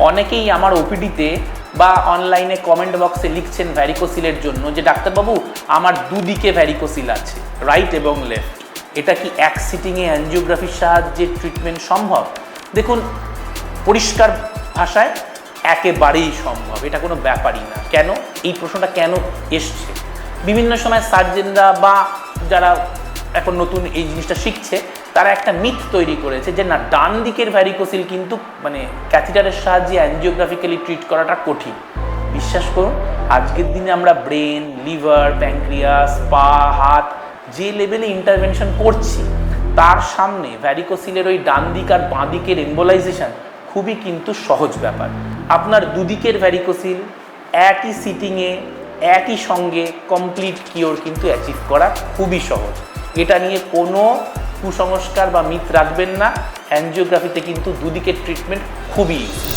অনেকেই আমার ওপিডিতে বা অনলাইনে কমেন্ট বক্সে লিখছেন ভ্যারিকোসিলের জন্য যে ডাক্তারবাবু আমার দুদিকে ভ্যারিকোসিল আছে, রাইট এবং লেফট। এটা কি এক সিটিংয়ে অ্যাঞ্জিওগ্রাফির সাহায্যে ট্রিটমেন্ট সম্ভব? দেখুন, পরিষ্কার ভাষায় একেবারেই সম্ভব, এটা কোনো ব্যাপারই না। কেন এই প্রশ্নটা কেন এসছে? বিভিন্ন সময় সার্জেনরা বা যারা এখন নতুন এই জিনিসটা শিখছে তারা একটা মিথ তৈরি করেছে যে না, ডান দিকের ভ্যারিকোসিল কিন্তু ক্যাথিটারের সাহায্যে অ্যাঞ্জিওগ্রাফিক্যালি ট্রিট করাটা কঠিন। বিশ্বাস করুন, আজকের দিনে আমরা ব্রেন, লিভার, প্যানক্রিয়াস, পা, হাত যে লেভেলে ইন্টারভেনশন করছি তার সামনে ভ্যারিকোসিলের ওই ডান দিক আর বাঁ দিকের এম্বোলাইজেশন খুবই কিন্তু সহজ ব্যাপার। আপনার দুদিকের ভ্যারিকোসিল একই সিটিংয়ে একই সঙ্গে কমপ্লিট কিওর কিন্তু অ্যাচিভ করা খুবই সহজ। এটা নিয়ে কোনো কুসংস্কার বা মিথ রাখবেন না। অ্যাঞ্জিওগ্রাফিতে কিন্তু দুদিকের ট্রিটমেন্ট খুবই ইজি।